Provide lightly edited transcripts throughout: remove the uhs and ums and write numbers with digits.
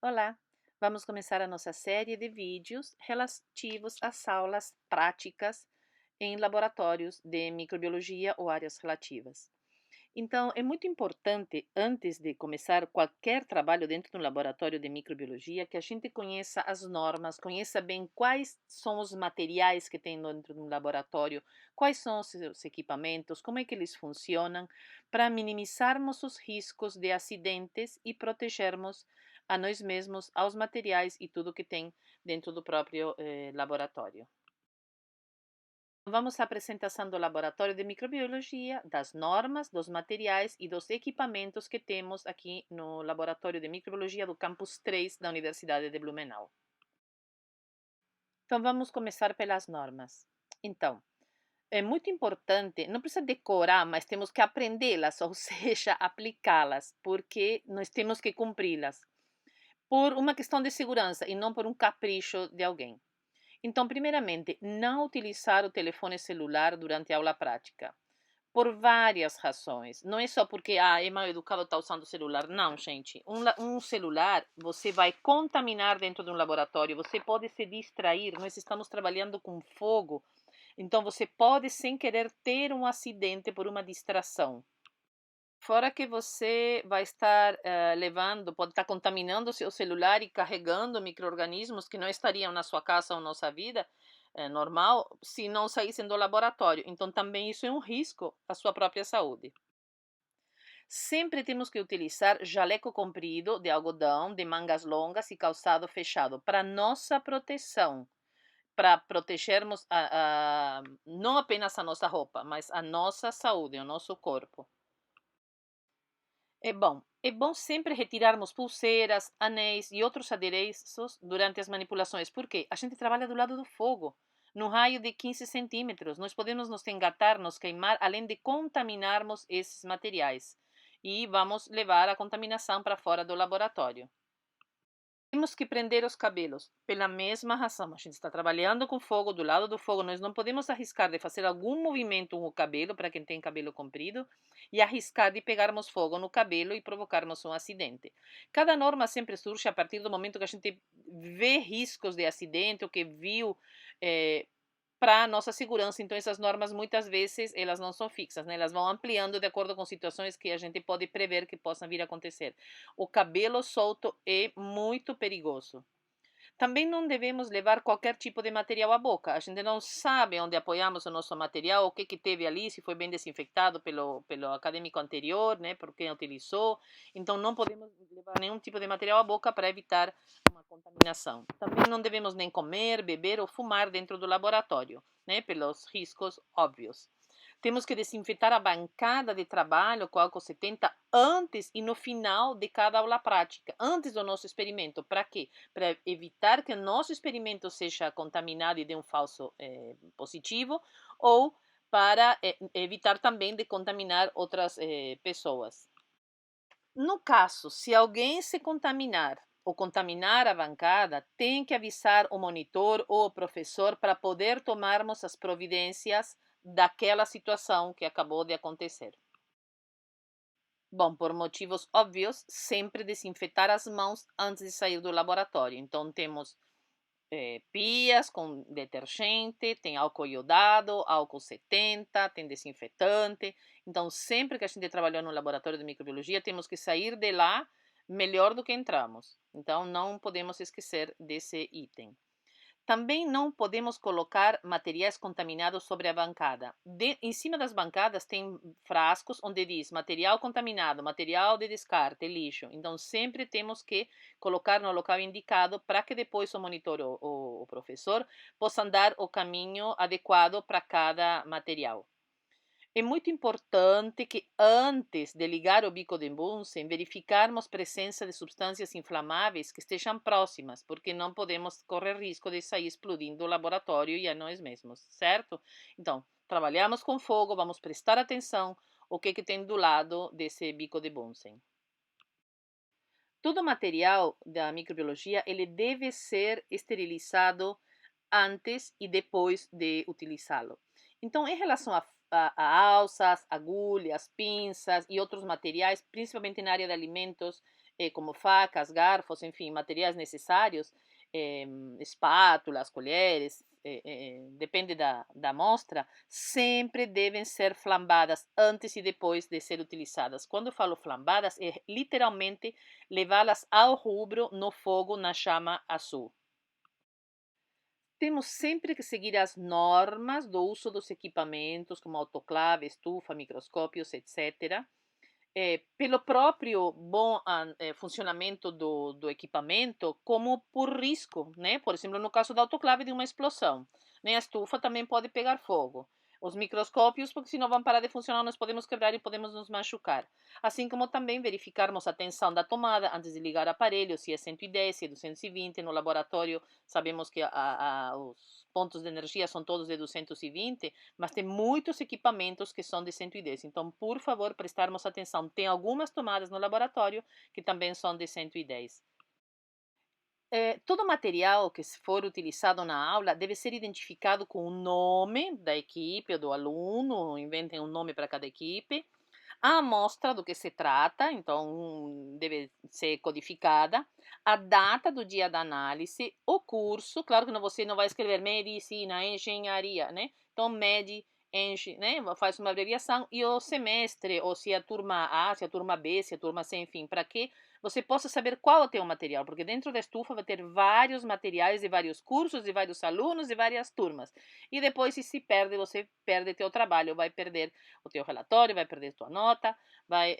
Olá! Vamos começar a nossa série de vídeos relativos às aulas práticas em laboratórios de microbiologia ou áreas relativas. Então, é muito importante, antes de começar qualquer trabalho dentro de um laboratório de microbiologia, que a gente conheça as normas, conheça bem quais são os materiais que tem dentro de um laboratório, quais são os seus equipamentos, como é que eles funcionam, para minimizarmos os riscos de acidentes e protegermos a nós mesmos, aos materiais e tudo que tem dentro do próprio laboratório. Vamos à apresentação do Laboratório de Microbiologia, das normas, dos materiais e dos equipamentos que temos aqui no Laboratório de Microbiologia do Campus 3 da Universidade de Blumenau. Então, vamos começar pelas normas. Então, é muito importante, não precisa decorar, mas temos que aprendê-las, ou seja, aplicá-las, porque nós temos que cumpri-las, por uma questão de segurança e não por um capricho de alguém. Então, primeiramente, não utilizar o telefone celular durante a aula prática. Por várias razões. Não é só porque é mal educado estar usando o celular. Não, gente. Um celular, você vai contaminar dentro de um laboratório. Você pode se distrair. Nós estamos trabalhando com fogo. Então, você pode, sem querer, ter um acidente por uma distração. Fora que você vai estar levando, pode estar contaminando o seu celular e carregando micro-organismos que não estariam na sua casa ou na nossa vida normal se não saíssem do laboratório. Então, também isso é um risco à sua própria saúde. Sempre temos que utilizar jaleco comprido de algodão, de mangas longas e calçado fechado para nossa proteção, para protegermos não apenas a nossa roupa, mas a nossa saúde, o nosso corpo. É bom sempre retirarmos pulseiras, anéis e outros adereços durante as manipulações, porque a gente trabalha do lado do fogo, no raio de 15 centímetros. Nós podemos nos engatar, nos queimar, além de contaminarmos esses materiais. E vamos levar a contaminação para fora do laboratório. Temos que prender os cabelos, pela mesma razão. A gente está trabalhando com fogo, do lado do fogo, nós não podemos arriscar de fazer algum movimento com o cabelo, para quem tem cabelo comprido, e arriscar de pegarmos fogo no cabelo e provocarmos um acidente. Cada norma sempre surge a partir do momento que a gente vê riscos de acidente, ou que viu para a nossa segurança. Então, essas normas, muitas vezes, elas não são fixas, né? Elas vão ampliando de acordo com situações que a gente pode prever que possam vir a acontecer. O cabelo solto é muito perigoso. Também não devemos levar qualquer tipo de material à boca. A gente não sabe onde apoiamos o nosso material, o que teve ali, se foi bem desinfectado pelo acadêmico anterior, né, por quem utilizou. Então, não podemos levar nenhum tipo de material à boca para evitar uma contaminação. Também não devemos nem comer, beber ou fumar dentro do laboratório, né, pelos riscos óbvios. Temos que desinfetar a bancada de trabalho com álcool 70 antes e no final de cada aula prática, antes do nosso experimento. Para quê? Para evitar que o nosso experimento seja contaminado e dê um falso positivo, ou para evitar também de contaminar outras pessoas. No caso, se alguém se contaminar ou contaminar a bancada, tem que avisar o monitor ou o professor para poder tomarmos as providências daquela situação que acabou de acontecer. Bom, por motivos óbvios, sempre desinfetar as mãos antes de sair do laboratório. Então, temos pias com detergente, tem álcool iodado, álcool 70, tem desinfetante. Então, sempre que a gente trabalhou no laboratório de microbiologia, temos que sair de lá melhor do que entramos. Então, não podemos esquecer desse item. Também não podemos colocar materiais contaminados sobre a bancada. Em cima das bancadas tem frascos onde diz material contaminado, material de descarte, lixo. Então, sempre temos que colocar no local indicado para que depois o monitor ou o professor possam dar o caminho adequado para cada material. É muito importante que antes de ligar o bico de Bunsen, verificarmos presença de substâncias inflamáveis que estejam próximas, porque não podemos correr risco de sair explodindo o laboratório e a nós mesmos, certo? Então, trabalhamos com fogo, vamos prestar atenção o que tem do lado desse bico de Bunsen. Todo material da microbiologia ele deve ser esterilizado antes e depois de utilizá-lo. Então, em relação a alças, agulhas, pinças e outros materiais, principalmente na área de alimentos, como facas, garfos, enfim, materiais necessários, espátulas, colheres, depende da amostra, sempre devem ser flambadas antes e depois de ser utilizadas. Quando eu falo flambadas, é literalmente levá-las ao rubro no fogo, na chama azul. Temos sempre que seguir as normas do uso dos equipamentos, como autoclave, estufa, microscópios, etc. Pelo próprio bom funcionamento do equipamento, como por risco, né? Por exemplo, no caso da autoclave, de uma explosão, né? A estufa também pode pegar fogo. Os microscópios, porque senão vão parar de funcionar, nós podemos quebrar e podemos nos machucar. Assim como também verificarmos a tensão da tomada antes de ligar o aparelho, se é 110, se é 220. No laboratório, sabemos que os pontos de energia são todos de 220, mas tem muitos equipamentos que são de 110. Então, por favor, prestarmos atenção. Tem algumas tomadas no laboratório que também são de 110. Todo material que for utilizado na aula deve ser identificado com o nome da equipe ou do aluno, inventem um nome para cada equipe, a amostra do que se trata, então deve ser codificada, a data do dia da análise, o curso, claro que você não vai escrever medicina, engenharia, né? Então, né? Faz uma abreviação, e o semestre, ou se é a turma A, se é a turma B, se é a turma C, enfim, para que você possa saber qual é o teu material, porque dentro da estufa vai ter vários materiais de vários cursos, de vários alunos, de várias turmas. E depois, se perde, você perde teu trabalho, vai perder o teu relatório, vai perder tua nota, vai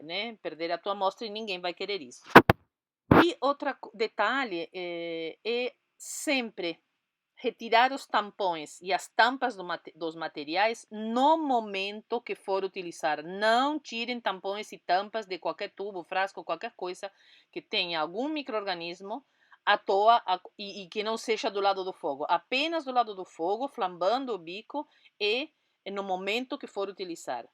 né, perder a tua amostra, e ninguém vai querer isso. E outro detalhe é sempre retirar os tampões e as tampas dos materiais no momento que for utilizar. Não tirem tampões e tampas de qualquer tubo, frasco, qualquer coisa que tenha algum micro-organismo à toa e que não seja do lado do fogo. Apenas do lado do fogo, flambando o bico, e no momento que for utilizar.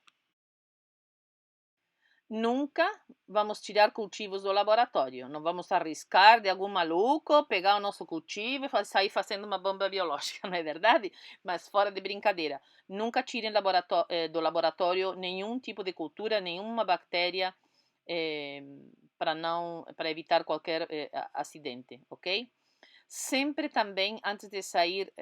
Nunca vamos tirar cultivos do laboratório. Não vamos arriscar de algum maluco pegar o nosso cultivo e sair fazendo uma bomba biológica, não é verdade? Mas fora de brincadeira. Nunca tirem do laboratório nenhum tipo de cultura, nenhuma bactéria, para evitar qualquer acidente, ok? Sempre também, antes de sair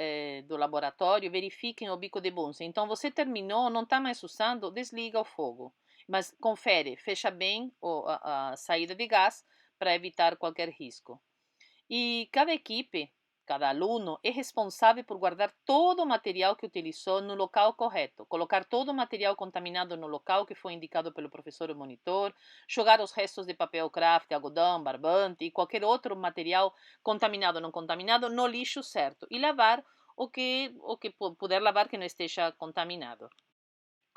do laboratório, verifiquem o bico de bunsen. Então, você terminou, não está mais usando, desliga o fogo. Mas confere, fecha bem a saída de gás para evitar qualquer risco. E cada equipe, cada aluno, é responsável por guardar todo o material que utilizou no local correto, colocar todo o material contaminado no local que foi indicado pelo professor ou monitor, jogar os restos de papel craft, algodão, barbante e qualquer outro material contaminado ou não contaminado no lixo certo, e lavar o que puder lavar que não esteja contaminado.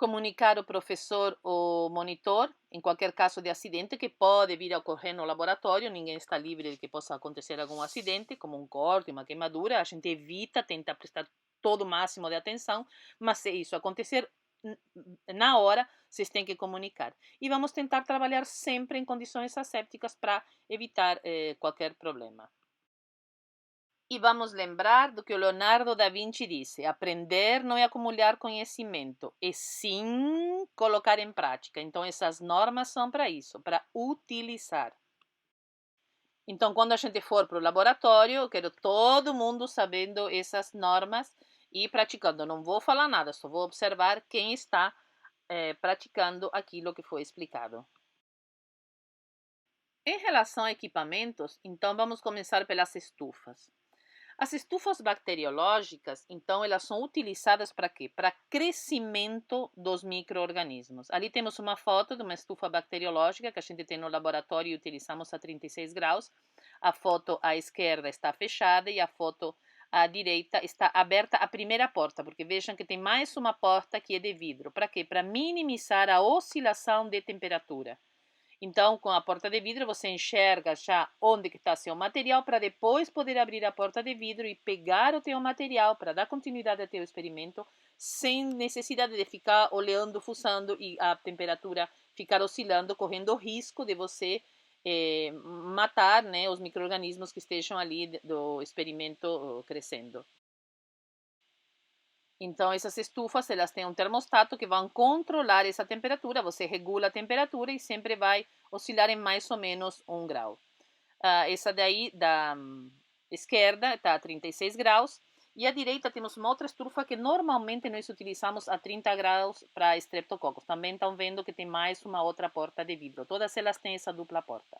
Comunicar o professor ou monitor em qualquer caso de acidente que pode vir a ocorrer no laboratório. Ninguém está livre de que possa acontecer algum acidente, como um corte, uma queimadura. A gente evita, tenta prestar todo o máximo de atenção, mas se isso acontecer na hora, vocês têm que comunicar. E vamos tentar trabalhar sempre em condições assépticas para evitar qualquer problema. E vamos lembrar do que o Leonardo da Vinci disse: aprender não é acumular conhecimento, é sim colocar em prática. Então, essas normas são para isso, para utilizar. Então, quando a gente for para o laboratório, eu quero todo mundo sabendo essas normas e praticando. Não vou falar nada, só vou observar quem está praticando aquilo que foi explicado. Em relação a equipamentos, então vamos começar pelas estufas. As estufas bacteriológicas, então, elas são utilizadas para quê? Para crescimento dos micro-organismos. Ali temos uma foto de uma estufa bacteriológica que a gente tem no laboratório e utilizamos a 36 graus. A foto à esquerda está fechada e a foto à direita está aberta a primeira porta, porque vejam que tem mais uma porta que é de vidro. Para quê? Para minimizar a oscilação de temperatura. Então, com a porta de vidro, você enxerga já onde está seu material para depois poder abrir a porta de vidro e pegar o teu material para dar continuidade ao teu experimento sem necessidade de ficar olhando, fuçando e a temperatura ficar oscilando, correndo o risco de você matar, né, os micro-organismos que estejam ali do experimento crescendo. Então, essas estufas, elas têm um termostato que vão controlar essa temperatura, você regula a temperatura e sempre vai oscilar em mais ou menos 1 grau. Essa daí da esquerda está a 36 graus e à direita temos uma outra estufa que normalmente nós utilizamos a 30 graus para estreptococos. Também estão vendo que tem mais uma outra porta de vidro. Todas elas têm essa dupla porta.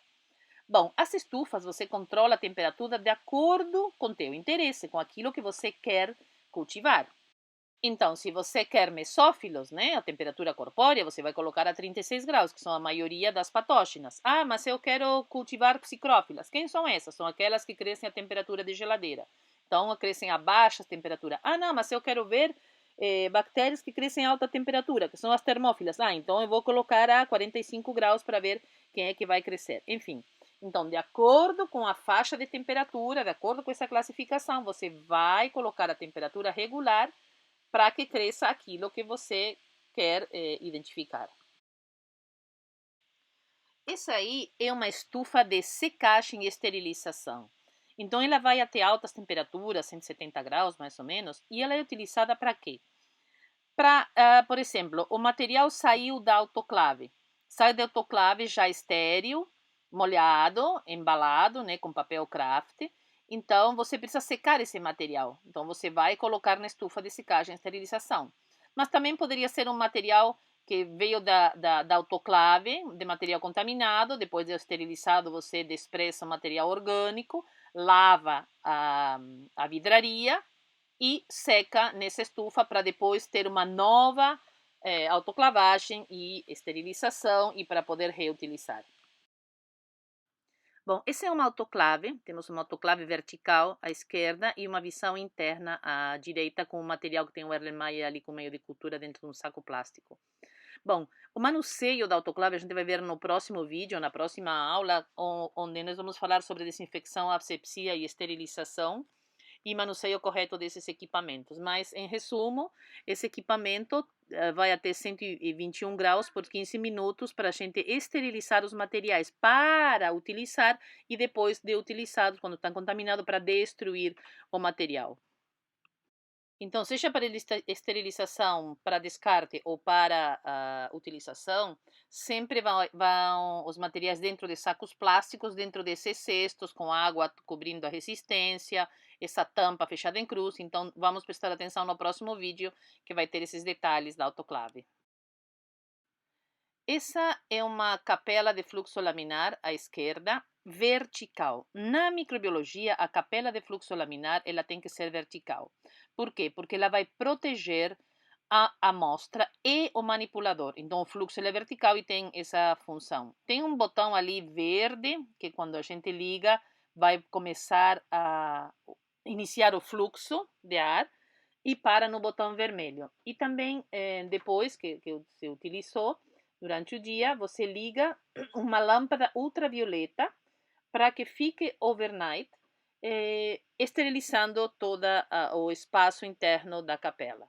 Bom, as estufas você controla a temperatura de acordo com teu interesse, com aquilo que você quer cultivar. Então, se você quer mesófilos, né, a temperatura corpórea, você vai colocar a 36 graus, que são a maioria das patógenas. Ah, mas eu quero cultivar psicrófilas. Quem são essas? São aquelas que crescem a temperatura de geladeira. Então, crescem a baixa temperatura. Ah, não, mas eu quero ver bactérias que crescem a alta temperatura, que são as termófilas. Ah, então eu vou colocar a 45 graus para ver quem é que vai crescer. Enfim, então, de acordo com a faixa de temperatura, de acordo com essa classificação, você vai colocar a temperatura regular para que cresça aquilo que você quer identificar. Essa aí é uma estufa de secagem e esterilização. Então, ela vai até altas temperaturas, 170 graus mais ou menos, e ela é utilizada para quê? Para, por exemplo, o material saiu da autoclave. Sai da autoclave já estéril, molhado, embalado, né, com papel craft. Então, você precisa secar esse material. Então, você vai colocar na estufa de secagem e esterilização. Mas também poderia ser um material que veio da autoclave, de material contaminado. Depois de esterilizado, você despressa o material orgânico, lava a vidraria e seca nessa estufa para depois ter uma nova autoclavagem e esterilização e para poder reutilizar. Bom, esse é uma autoclave, temos uma autoclave vertical à esquerda e uma visão interna à direita com um material que tem o Erlenmeyer ali com meio de cultura dentro de um saco plástico. Bom, o manuseio da autoclave a gente vai ver no próximo vídeo, na próxima aula, onde nós vamos falar sobre desinfecção, asepsia e esterilização e manuseio correto desses equipamentos. Mas, em resumo, esse equipamento vai até 121 graus por 15 minutos para a gente esterilizar os materiais para utilizar e depois de utilizados, quando estão contaminados, para destruir o material. Então, seja para esterilização, para descarte ou para utilização, sempre vão os materiais dentro de sacos plásticos, dentro desses cestos, com água cobrindo a resistência, essa tampa fechada em cruz. Então, vamos prestar atenção no próximo vídeo, que vai ter esses detalhes da autoclave. Essa é uma capela de fluxo laminar à esquerda, vertical. Na microbiologia, a capela de fluxo laminar ela tem que ser vertical. Por quê? Porque ela vai proteger a amostra e o manipulador. Então, o fluxo ele é vertical e tem essa função. Tem um botão ali verde, que quando a gente liga, vai começar a iniciar o fluxo de ar e para no botão vermelho. E também, depois que você utilizou, durante o dia, você liga uma lâmpada ultravioleta para que fique overnight, esterilizando todo o espaço interno da capela.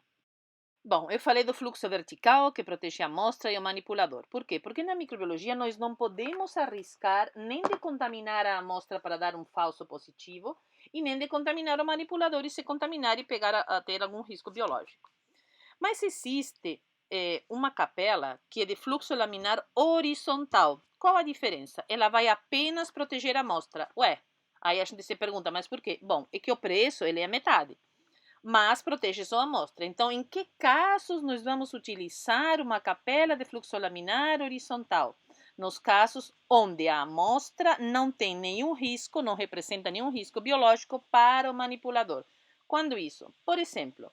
Bom, eu falei do fluxo vertical que protege a amostra e o manipulador. Por quê? Porque na microbiologia nós não podemos arriscar nem de contaminar a amostra para dar um falso positivo e nem de contaminar o manipulador e se contaminar e pegar a ter algum risco biológico. Mas existe uma capela que é de fluxo laminar horizontal. Qual a diferença? Ela vai apenas proteger a amostra. Ué, aí a gente se pergunta, mas por quê? Bom, é que o preço ele é metade, mas protege só a amostra. Então, em que casos nós vamos utilizar uma capela de fluxo laminar horizontal? Nos casos onde a amostra não tem nenhum risco, não representa nenhum risco biológico para o manipulador. Quando isso? Por exemplo,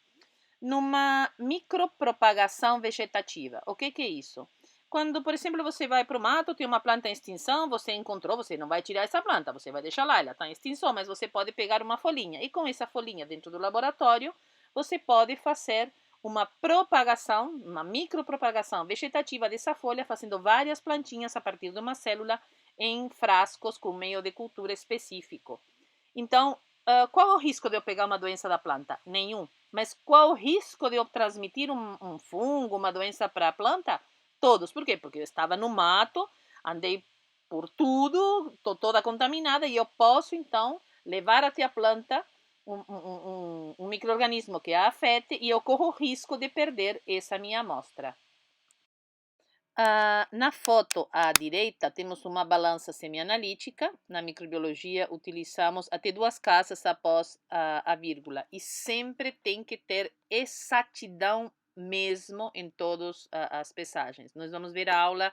numa micropropagação vegetativa. O que é isso? Quando, por exemplo, você vai para o mato, tem uma planta em extinção, você encontrou, você não vai tirar essa planta, você vai deixar lá, ela está em extinção, mas você pode pegar uma folhinha. E com essa folhinha dentro do laboratório, você pode fazer uma propagação, uma micropropagação vegetativa dessa folha, fazendo várias plantinhas a partir de uma célula em frascos com meio de cultura específico. Então, qual é o risco de eu pegar uma doença da planta? Nenhum. Mas qual o risco de eu transmitir um fungo, uma doença para a planta? Todos. Por quê? Porque eu estava no mato, andei por tudo, estou toda contaminada e eu posso, então, levar até a planta um micro-organismo que a afete e eu corro o risco de perder essa minha amostra. Na foto à direita, temos uma balança semianalítica. Na microbiologia, utilizamos até 2 casas após a vírgula. E sempre tem que ter exatidão mesmo em todas as pesagens. Nós vamos ver a aula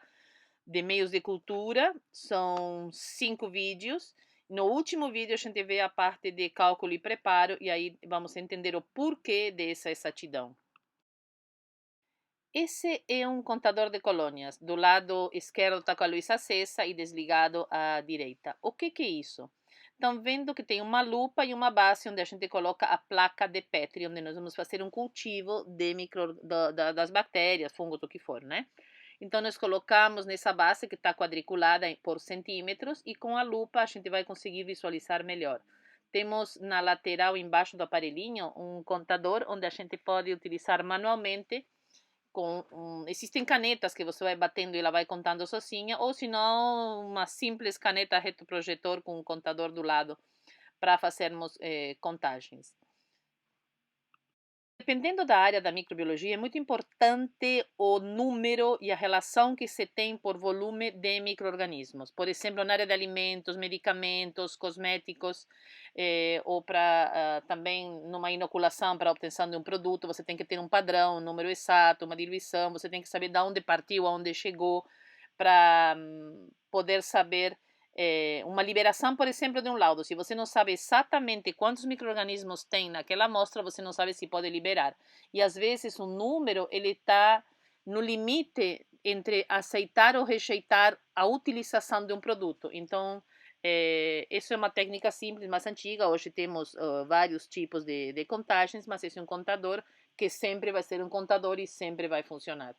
de meios de cultura, são 5 vídeos. No último vídeo, a gente vê a parte de cálculo e preparo, e aí vamos entender o porquê dessa exatidão. Esse é um contador de colônias. Do lado esquerdo está com a luz acesa e desligado à direita. O que é isso? Estão vendo que tem uma lupa e uma base onde a gente coloca a placa de Petri, onde nós vamos fazer um cultivo de das bactérias, fungos, o que for, né? Então, nós colocamos nessa base que está quadriculada por centímetros e com a lupa a gente vai conseguir visualizar melhor. Temos na lateral, embaixo do aparelhinho, um contador onde a gente pode utilizar manualmente existem canetas que você vai batendo e ela vai contando sozinha, ou se não, uma simples caneta retroprojetor com um contador do lado para fazermos contagens. Dependendo da área da microbiologia, é muito importante o número e a relação que se tem por volume de micro-organismos. Por exemplo, na área de alimentos, medicamentos, cosméticos, ou para também numa inoculação para a obtenção de um produto, você tem que ter um padrão, um número exato, uma diluição, você tem que saber de onde partiu, aonde chegou, para poder saber uma liberação, por exemplo, de um laudo. Se você não sabe exatamente quantos micro-organismos tem naquela amostra, você não sabe se pode liberar. E às vezes o número ele está no limite entre aceitar ou rejeitar a utilização de um produto. Então, isso é uma técnica simples, mais antiga. Hoje temos vários tipos de contagens, mas esse é um contador que sempre vai ser um contador e sempre vai funcionar.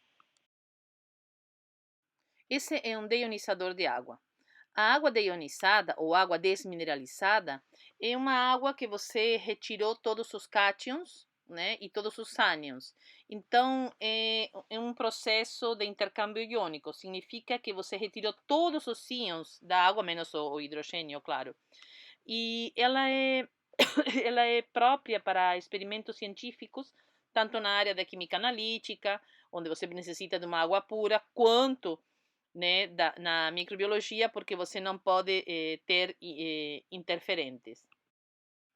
Esse é um deionizador de água. A água deionizada ou água desmineralizada é uma água que você retirou todos os cátions, né, e todos os ânions. Então, é um processo de intercâmbio iônico. Significa que você retirou todos os íons da água, menos o hidrogênio, claro. E ela é, ela é própria para experimentos científicos, tanto na área da química analítica, onde você necessita de uma água pura, quanto né, na microbiologia, porque você não pode ter interferentes.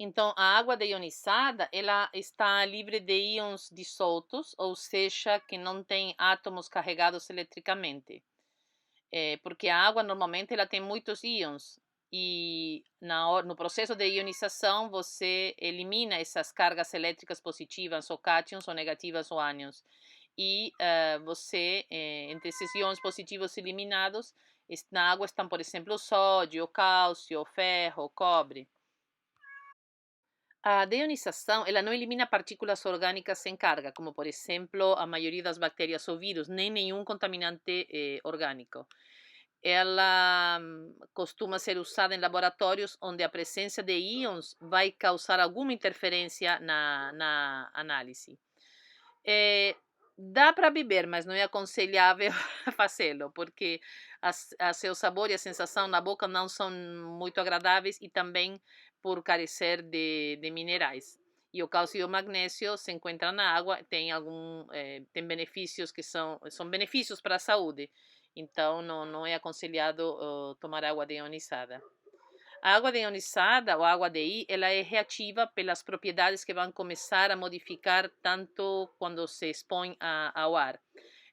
Então, a água deionizada, ela está livre de íons dissoltos, ou seja, que não tem átomos carregados eletricamente. Porque a água, normalmente, ela tem muitos íons, e no processo de ionização, você elimina essas cargas elétricas positivas, ou cátions, ou negativas, ou ânions. E você, entre esses íons positivos eliminados, na água estão, por exemplo, o sódio, o cálcio, o ferro, o cobre. A deionização, ela não elimina partículas orgânicas sem carga, como, por exemplo, a maioria das bactérias ou vírus, nem nenhum contaminante orgânico. Ela costuma ser usada em laboratórios onde a presença de íons vai causar alguma interferência na análise. Dá para beber, mas não é aconselhável fazê-lo, porque seu sabor e a sensação na boca não são muito agradáveis e também por carecer de minerais. E o cálcio e o magnésio se encontram na água, tem benefícios que são benefícios para a saúde. Então, não é aconselhado tomar água deionizada. A água deionizada ou água DI, ela é reativa pelas propriedades que vão começar a modificar tanto quando se expõe ao ar.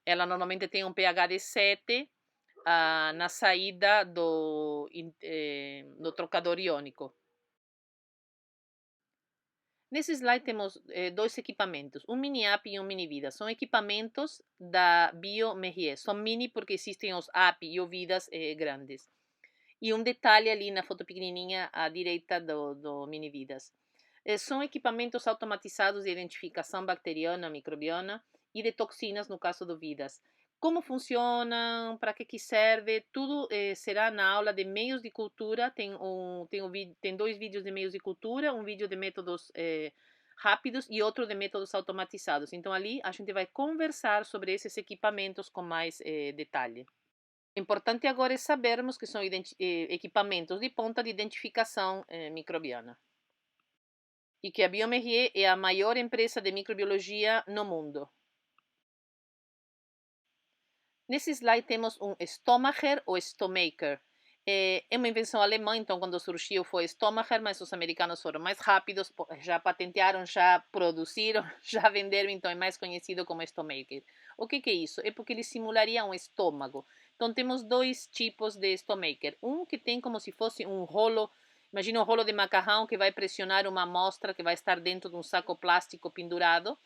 Ela normalmente tem um pH de 7 na saída do trocador iônico. Nesse slide temos dois equipamentos, um mini-AP e um mini-VIDAS. São equipamentos da BioMérieux. São mini porque existem os AP e os VIDAS grandes. E um detalhe ali na foto pequenininha à direita do Mini Vidas. São equipamentos automatizados de identificação bacteriana, microbiana e de toxinas no caso do Vidas. Como funcionam, para que serve, tudo será na aula de meios de cultura. Tem 2 vídeos de meios de cultura, um vídeo de métodos rápidos e outro de métodos automatizados. Então ali a gente vai conversar sobre esses equipamentos com mais detalhe. O importante agora é sabermos que são equipamentos de ponta de identificação microbiana. e que a Biomerrier é a maior empresa de microbiologia no mundo. Nesse slide temos um Stomacher ou Stomaker. É uma invenção alemã, então quando surgiu foi Stomacher, mas os americanos foram mais rápidos, já patentearam, já produziram, já venderam, então é mais conhecido como Stomaker. O que é isso? É porque ele simularia um estômago. Então temos dois tipos de Stomaker. Um que tem como se fosse um rolo, imagina um rolo de macarrão que vai pressionar uma amostra que vai estar dentro de um saco plástico pendurado.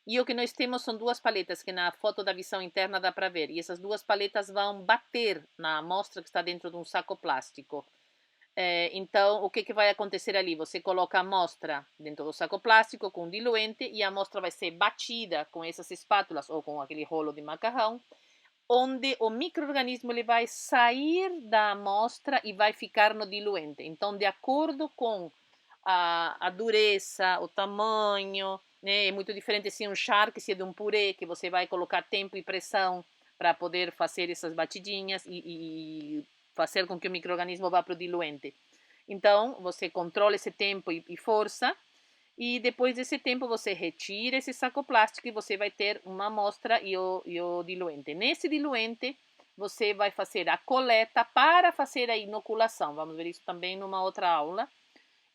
E o que nós temos são duas paletas que na foto da visão interna dá para ver. E essas duas paletas vão bater na amostra que está dentro de um saco plástico. Então, o que vai acontecer ali? Você coloca a amostra dentro do saco plástico com diluente e a amostra vai ser batida com essas espátulas ou com aquele rolo de macarrão, onde o micro-organismo ele vai sair da amostra e vai ficar no diluente. Então, de acordo com a dureza, o tamanho, né? É muito diferente se um charque, se é de um purê, que você vai colocar tempo e pressão para poder fazer essas batidinhas e fazer com que o micro-organismo vá para o diluente. Então, você controla esse tempo e força, e depois desse tempo você retira esse saco plástico e você vai ter uma amostra e o diluente. Nesse diluente, você vai fazer a coleta para fazer a inoculação. Vamos ver isso também numa outra aula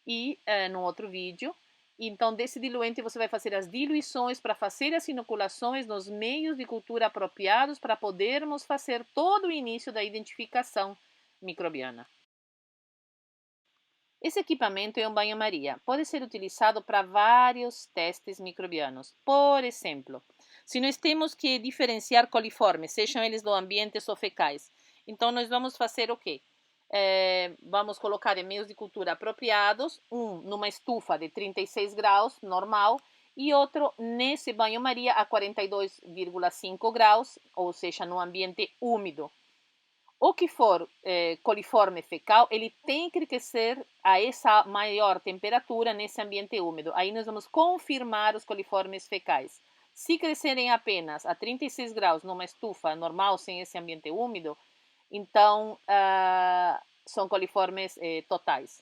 e num outro vídeo. Então, desse diluente, você vai fazer as diluições para fazer as inoculações nos meios de cultura apropriados para podermos fazer todo o início da identificação microbiana. Esse equipamento é um banho-maria. Pode ser utilizado para vários testes microbianos. Por exemplo, se nós temos que diferenciar coliformes, sejam eles do ambiente ou fecais, então nós vamos fazer o quê? Vamos colocar em meios de cultura apropriados, um numa estufa de 36 graus, normal, e outro nesse banho-maria a 42,5 graus, ou seja, no ambiente úmido. O que for coliforme fecal, ele tem que crescer a essa maior temperatura nesse ambiente úmido. Aí nós vamos confirmar os coliformes fecais. Se crescerem apenas a 36 graus numa estufa normal, sem esse ambiente úmido, então são coliformes totais.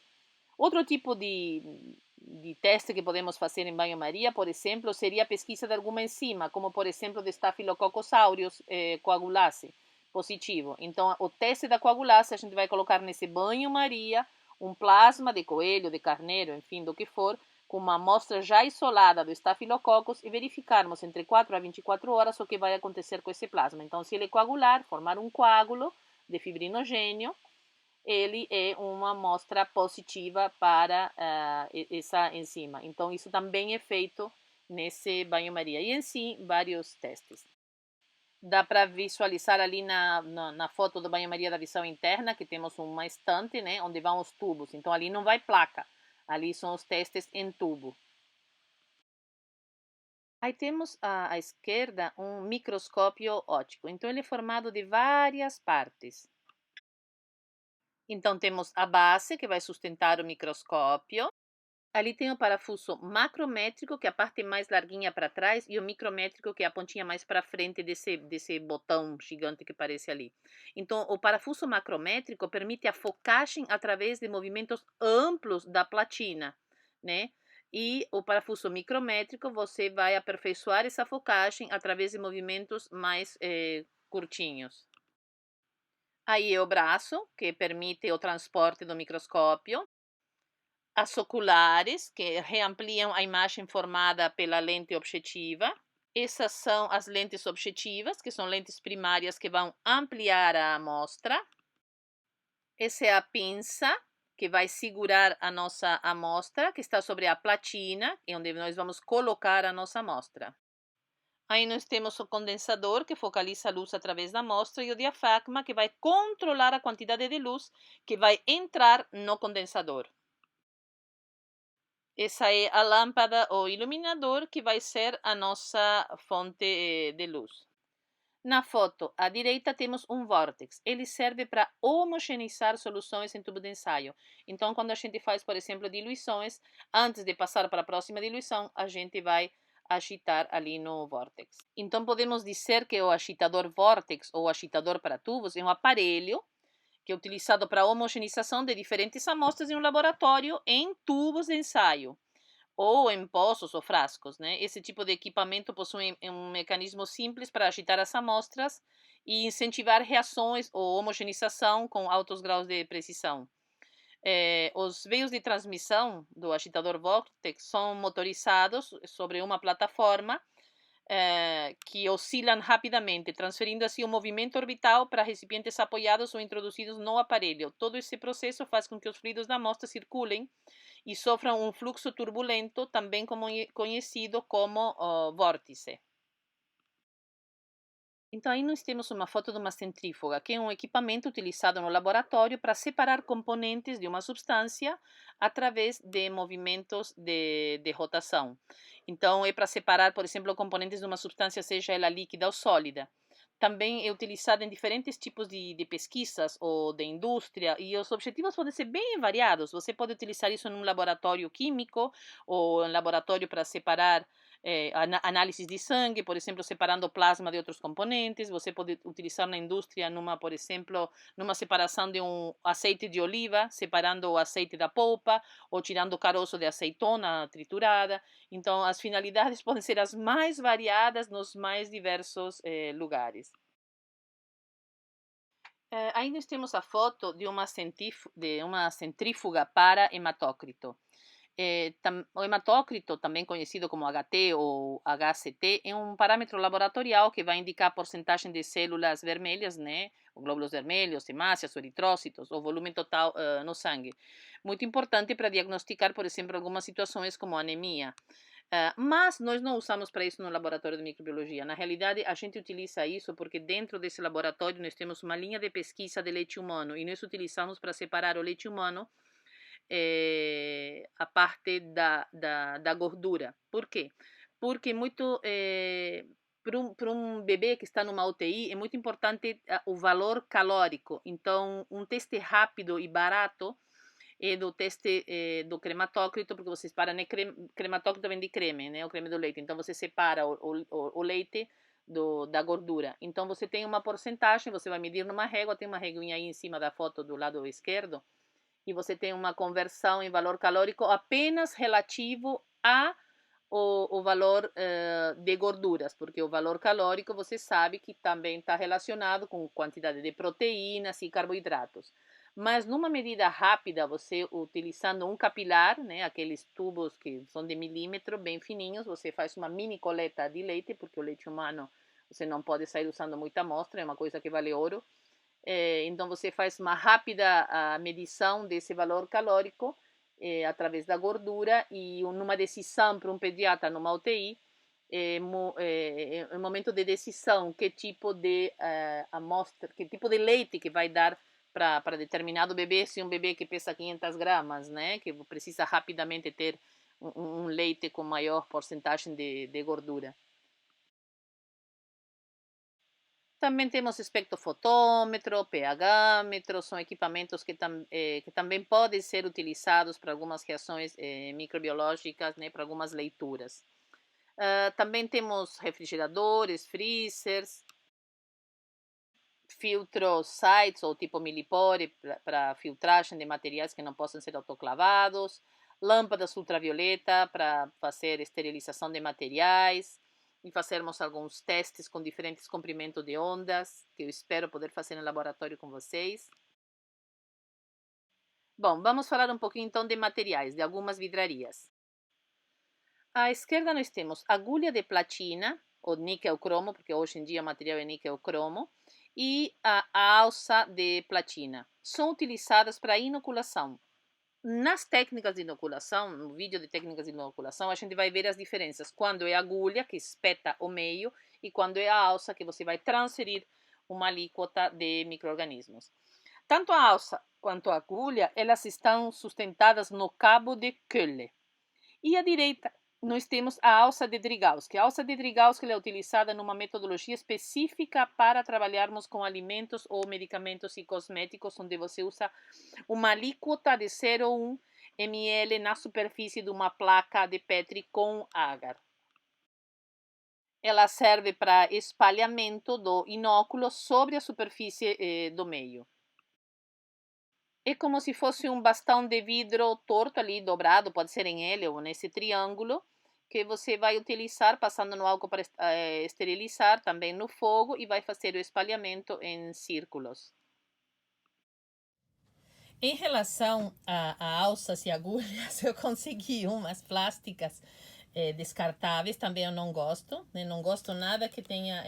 Outro tipo de teste que podemos fazer em banho-maria, por exemplo, seria a pesquisa de alguma enzima, como por exemplo de Staphylococcus aureus coagulase positivo. Então, o teste da coagulase a gente vai colocar nesse banho-maria um plasma de coelho, de carneiro, enfim, do que for, com uma amostra já isolada do Staphylococcus e verificarmos entre 4 a 24 horas o que vai acontecer com esse plasma. Então, se ele coagular, formar um coágulo de fibrinogênio, ele é uma amostra positiva para essa enzima. Então, isso também é feito nesse banho-maria. E, em si, vários testes. Dá para visualizar ali na foto do banho-maria da visão interna, que temos uma estante, né, onde vão os tubos. Então, ali não vai placa. Ali são os testes em tubo. Aí temos à esquerda um microscópio óptico. Então, ele é formado de várias partes. Então, temos a base, que vai sustentar o microscópio. Ali tem o parafuso macrométrico, que é a parte mais larguinha para trás, e o micrométrico, que é a pontinha mais para frente desse botão gigante que aparece ali. Então, o parafuso macrométrico permite a focagem através de movimentos amplos da platina, né? E o parafuso micrométrico, você vai aperfeiçoar essa focagem através de movimentos mais curtinhos. Aí é o braço, que permite o transporte do microscópio. As oculares, que reampliam a imagem formada pela lente objetiva. Essas são as lentes objetivas, que são lentes primárias que vão ampliar a amostra. Essa é a pinça, que vai segurar a nossa amostra, que está sobre a platina, onde nós vamos colocar a nossa amostra. Aí nós temos o condensador, que focaliza a luz através da amostra, e o diafragma, que vai controlar a quantidade de luz que vai entrar no condensador. Essa é a lâmpada ou iluminador, que vai ser a nossa fonte de luz. Na foto à direita temos um vórtex. Ele serve para homogeneizar soluções em tubo de ensaio. Então, quando a gente faz, por exemplo, diluições, antes de passar para a próxima diluição, a gente vai agitar ali no vórtex. Então, podemos dizer que o agitador vórtex ou agitador para tubos é um aparelho que é utilizado para a homogeneização de diferentes amostras em um laboratório em tubos de ensaio. ou em poços ou frascos, né? Esse tipo de equipamento possui um mecanismo simples para agitar as amostras e incentivar reações ou homogeneização com altos graus de precisão. Os veios de transmissão do agitador Vortex são motorizados sobre uma plataforma que oscilam rapidamente, transferindo assim o movimento orbital para recipientes apoiados ou introduzidos no aparelho. Todo esse processo faz com que os fluidos da amostra circulem e sofram um fluxo turbulento, também conhecido como vórtice. Então, aí nós temos uma foto de uma centrífuga, que é um equipamento utilizado no laboratório para separar componentes de uma substância através de movimentos de rotação. Então, é para separar, por exemplo, componentes de uma substância, seja ela líquida ou sólida. Também é utilizado em diferentes tipos de pesquisas ou de indústria, e os objetivos podem ser bem variados. Você pode utilizar isso em um laboratório químico ou em laboratório para separar análises de sangue, por exemplo, separando plasma de outros componentes. Você pode utilizar na indústria, por exemplo, numa separação de um azeite de oliva, separando o azeite da polpa ou tirando o caroço de azeitona triturada. Então, as finalidades podem ser as mais variadas nos mais diversos lugares. Aí nós temos a foto de uma centrífuga para hematócrito. O hematócrito, também conhecido como HT ou HCT, é um parâmetro laboratorial que vai indicar a porcentagem de células vermelhas, né, glóbulos vermelhos, hemácias, eritrócitos, o volume total no sangue. Muito importante para diagnosticar, por exemplo, algumas situações como anemia. Mas nós não usamos para isso no laboratório de microbiologia. Na realidade, a gente utiliza isso porque dentro desse laboratório nós temos uma linha de pesquisa de leite humano e nós utilizamos para separar o leite humano a parte da gordura. Por quê? Porque para um bebê que está numa UTI é muito importante o valor calórico. Então, um teste rápido e barato é do teste do crematócrito, porque você separa, né? Crematócrito vem de creme, né? O creme do leite. Então, você separa o leite da gordura. Então, você tem uma porcentagem, você vai medir numa régua, tem uma réguinha aí em cima da foto do lado esquerdo, e você tem uma conversão em valor calórico apenas relativo o valor de gorduras, porque o valor calórico você sabe que também está relacionado com quantidade de proteínas e carboidratos. Mas numa medida rápida, você utilizando um capilar, né, aqueles tubos que são de milímetro, bem fininhos, você faz uma mini coleta de leite, porque o leite humano você não pode sair usando muita amostra, é uma coisa que vale ouro. Então você faz uma rápida medição desse valor calórico através da gordura e numa decisão para um pediatra numa UTI, momento de decisão que tipo de amostra, que tipo de leite que vai dar para determinado bebê, se um bebê que pesa 500 gramas, né, que precisa rapidamente ter um leite com maior porcentagem de gordura. Também temos espectrofotômetro, pH-metro, são equipamentos que também podem ser utilizados para algumas reações microbiológicas, né, para algumas leituras. Também temos refrigeradores, freezers, filtros sites ou tipo millipore para filtragem de materiais que não possam ser autoclavados, lâmpadas ultravioleta para fazer esterilização de materiais e fazermos alguns testes com diferentes comprimentos de ondas, que eu espero poder fazer no laboratório com vocês. Bom, vamos falar um pouquinho então de materiais, de algumas vidrarias. À esquerda nós temos agulha de platina, ou níquel cromo, porque hoje em dia o material é níquel cromo, e a alça de platina. São utilizadas para inoculação. Nas técnicas de inoculação, no vídeo de técnicas de inoculação, a gente vai ver as diferenças. Quando é a agulha, que espeta o meio, e quando é a alça, que você vai transferir uma alíquota de micro-organismos. Tanto a alça quanto a agulha, elas estão sustentadas no cabo de Kölle. E à direita, nós temos a alça de Drygalski. A alça de Drygalski é utilizada numa metodologia específica para trabalharmos com alimentos ou medicamentos e cosméticos, onde você usa uma alíquota de 0,1 ml na superfície de uma placa de Petri com agar. Ela serve para espalhamento do inóculo sobre a superfície do meio. É como se fosse um bastão de vidro torto ali, dobrado, pode ser em L ou nesse triângulo, que você vai utilizar passando no álcool para esterilizar, também no fogo, e vai fazer o espalhamento em círculos. Em relação a alças e agulhas, eu consegui umas plásticas descartáveis, também eu não gosto, né? Não gosto nada que tenha,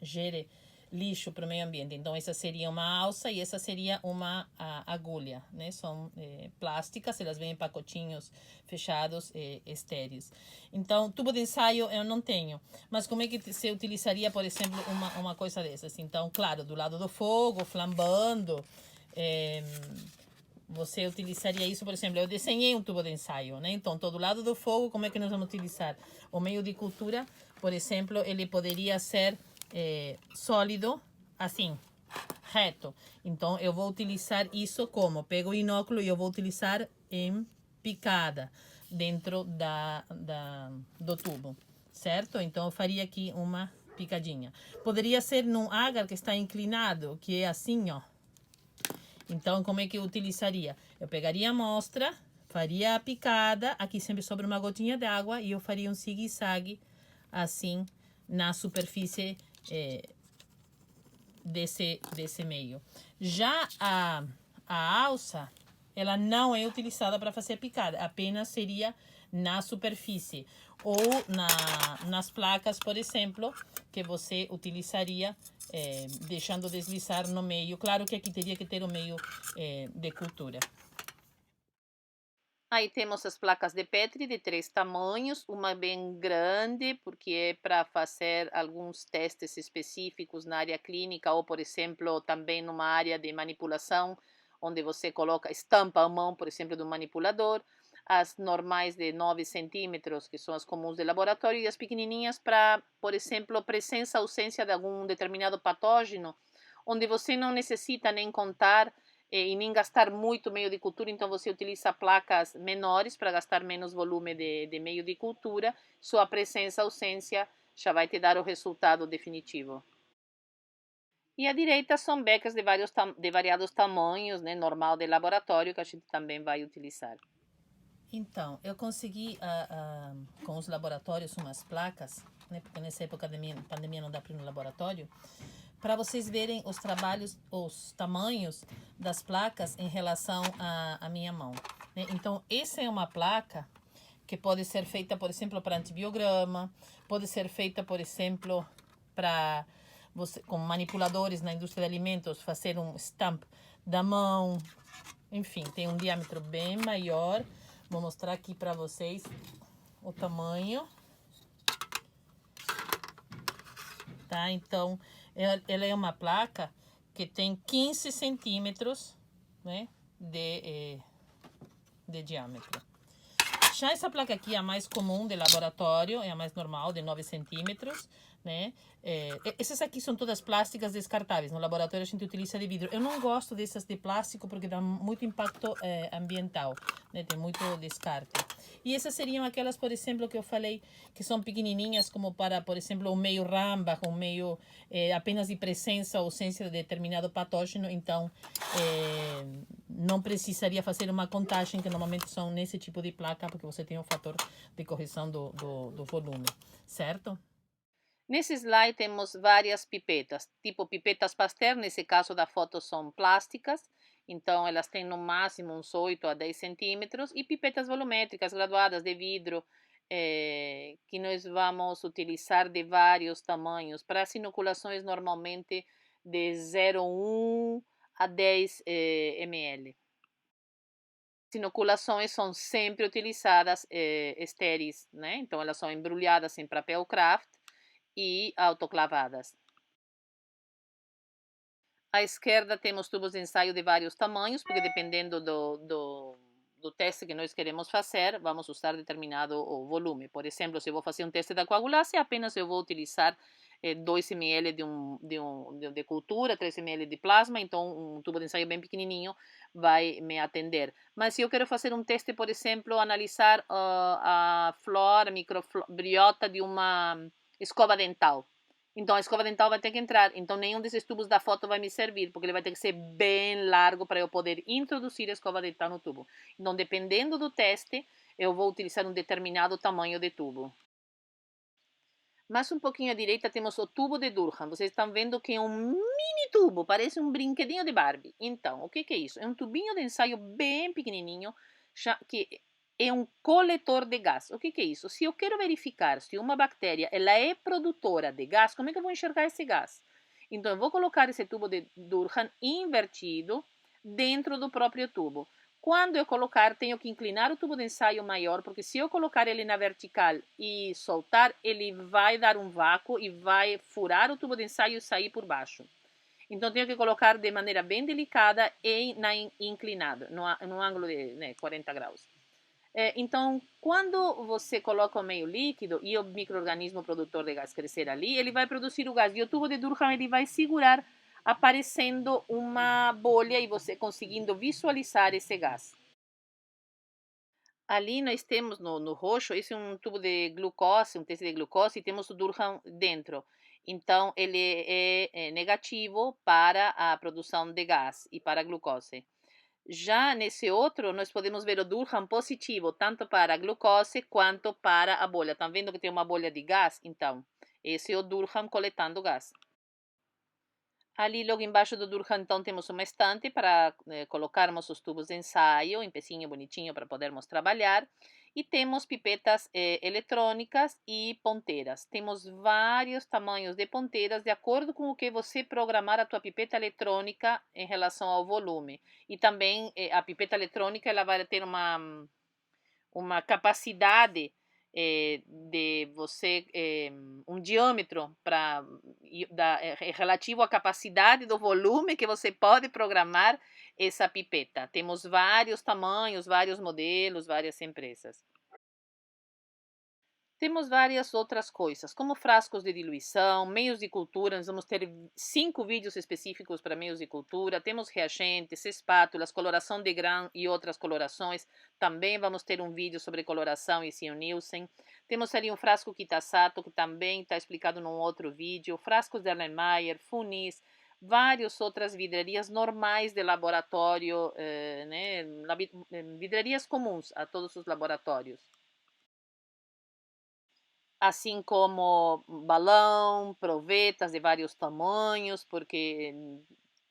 gere lixo para o meio ambiente. Então, essa seria uma alça e essa seria uma agulha, né? São plásticas, elas vêm em pacotinhos fechados, estéreis. Então, tubo de ensaio eu não tenho. Mas como é que se utilizaria, por exemplo, uma coisa dessas? Então, claro, do lado do fogo, flambando, você utilizaria isso, por exemplo, eu desenhei um tubo de ensaio, né? Então, todo lado do fogo, como é que nós vamos utilizar? O meio de cultura, por exemplo, ele poderia ser sólido, assim, reto. Então, eu vou utilizar isso como? Pego o inóculo e eu vou utilizar em picada dentro do tubo, certo? Então, eu faria aqui uma picadinha. Poderia ser num agar que está inclinado, que é assim, ó. Então, como é que eu utilizaria? Eu pegaria a amostra, faria a picada, aqui sempre sobra uma gotinha de água e eu faria um zigue-zague assim na superfície desse meio. Já a alça, ela não é utilizada para fazer picada, apenas seria na superfície ou nas placas, por exemplo, que você utilizaria deixando deslizar no meio. Claro que aqui teria que ter o meio de cultura. Aí temos as placas de Petri de 3 tamanhos, uma bem grande, porque é para fazer alguns testes específicos na área clínica, ou, por exemplo, também numa área de manipulação, onde você coloca, estampa a mão, por exemplo, do manipulador. As normais de 9 centímetros, que são as comuns de laboratório, e as pequenininhas para, por exemplo, presença, ausência de algum determinado patógeno, onde você não necessita nem contar e nem gastar muito meio de cultura, então você utiliza placas menores para gastar menos volume de meio de cultura, sua presença, ausência já vai te dar o resultado definitivo. E à direita são becas de variados tamanhos, né, normal de laboratório, que a gente também vai utilizar. Então, eu consegui com os laboratórios umas placas, né, porque nessa época da pandemia não dá para ir no laboratório, para vocês verem os trabalhos, os tamanhos das placas em relação à minha mão, né? Então, essa é uma placa que pode ser feita, por exemplo, para antibiograma, pode ser feita, por exemplo, para você, com manipuladores na indústria de alimentos, fazer um stamp da mão. Enfim, tem um diâmetro bem maior. Vou mostrar aqui para vocês o tamanho. Tá? Então, ela é uma placa que tem 15 centímetros, né, de diâmetro. Já essa placa aqui é a mais comum de laboratório, é a mais normal, de 9 centímetros, né? Essas aqui são todas plásticas descartáveis. No laboratório a gente utiliza de vidro. Eu não gosto dessas de plástico porque dá muito impacto ambiental, né? Tem muito descarte. E essas seriam aquelas, por exemplo, que eu falei, que são pequenininhas, como para, por exemplo, um meio ramba, um meio apenas de presença ou ausência de determinado patógeno. Então, não precisaria fazer uma contagem, que normalmente são nesse tipo de placa, porque você tem um fator de correção do volume, certo? Nesse slide temos várias pipetas, tipo pipetas Pasteur, nesse caso da foto são plásticas, então elas têm no máximo uns 8 a 10 centímetros, e pipetas volumétricas graduadas de vidro, que nós vamos utilizar de vários tamanhos, para as inoculações normalmente de 0,1 a 10 ml. As inoculações são sempre utilizadas estéreis, né? Então elas são embrulhadas em papel craft e autoclavadas. À esquerda temos tubos de ensaio de vários tamanhos, porque dependendo do teste que nós queremos fazer, vamos usar determinado volume. Por exemplo, se eu vou fazer um teste da coagulância, apenas eu vou utilizar 2 ml de cultura, 3 ml de plasma, então um tubo de ensaio bem pequenininho vai me atender. Mas se eu quero fazer um teste, por exemplo, analisar a flora, a microbiota de uma escova dental, Então a escova dental vai ter que entrar. Então nenhum desses tubos da foto vai me servir, porque ele vai ter que ser bem largo para eu poder introduzir a escova dental no tubo. Então, dependendo do teste, eu vou utilizar um determinado tamanho de tubo. Mais um pouquinho à direita temos o tubo de Durham. Vocês estão vendo que é um mini tubo, parece um brinquedinho de Barbie. Então, o que é isso? É um tubinho de ensaio bem pequenininho, que é um coletor de gás. O que é isso? Se eu quero verificar se uma bactéria ela é produtora de gás, como é que eu vou enxergar esse gás? Então, eu vou colocar esse tubo de Durham invertido dentro do próprio tubo. Quando eu colocar, tenho que inclinar o tubo de ensaio maior, porque se eu colocar ele na vertical e soltar, ele vai dar um vácuo e vai furar o tubo de ensaio e sair por baixo. Então, tenho que colocar de maneira bem delicada e inclinada, no ângulo de 40 graus. Então, quando você coloca o meio líquido e o micro-organismo produtor de gás crescer ali, ele vai produzir o gás. E o tubo de Durham ele vai segurar, aparecendo uma bolha e você conseguindo visualizar esse gás. Ali nós temos no roxo, esse é um tubo de glucose, um teste de glucose, e temos o Durham dentro. Então, ele é negativo para a produção de gás e para a glucose. Já nesse outro, nós podemos ver o Durham positivo, tanto para a glucose quanto para a bolha. Estão vendo que tem uma bolha de gás? Então, esse é o Durham coletando gás. Ali, logo embaixo do Durham, então, temos uma estante para colocarmos os tubos de ensaio, em pezinho bonitinho para podermos trabalhar. E temos pipetas eletrônicas e ponteiras. Temos vários tamanhos de ponteiras, de acordo com o que você programar a tua pipeta eletrônica em relação ao volume. E também a pipeta eletrônica ela vai ter uma capacidade de você, um diâmetro relativo à capacidade do volume que você pode programar essa pipeta. Temos vários tamanhos, vários modelos, várias empresas. Temos várias outras coisas, como frascos de diluição, meios de cultura. Nós vamos ter 5 vídeos específicos para meios de cultura. Temos reagentes, espátulas, coloração de grão e outras colorações. Também vamos ter um vídeo sobre coloração e Nielsen. Temos ali um frasco Kitasato, que também está explicado num outro vídeo. Frascos de Erlenmeyer, funis, várias outras vidrarias normais de laboratório, né? Vidrarias comuns a todos os laboratórios. Assim como balão, provetas de vários tamanhos, porque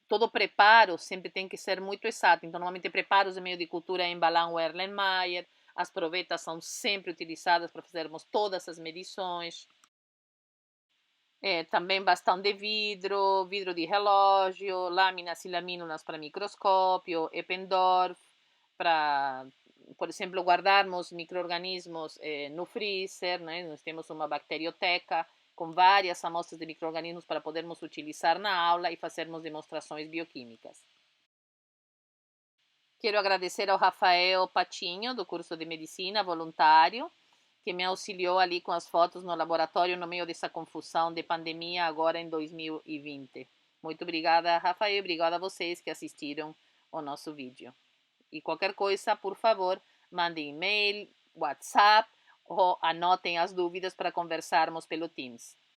todo preparo sempre tem que ser muito exato. Então, normalmente, preparos de meio de cultura em balão Erlenmeyer, as provetas são sempre utilizadas para fazermos todas as medições. Também bastão de vidro, vidro de relógio, lâminas e lamínulas para microscópio, Eppendorf, para, por exemplo, guardarmos micro-organismos no freezer, né? Nós temos uma bacterioteca com várias amostras de micro-organismos para podermos utilizar na aula e fazermos demonstrações bioquímicas. Quero agradecer ao Rafael Patinho, do curso de medicina, voluntário, que me auxiliou ali com as fotos no laboratório no meio dessa confusão de pandemia agora em 2020. Muito obrigada, Rafael, obrigada a vocês que assistiram ao nosso vídeo. E qualquer coisa, por favor, mandem e-mail, WhatsApp ou anotem as dúvidas para conversarmos pelo Teams.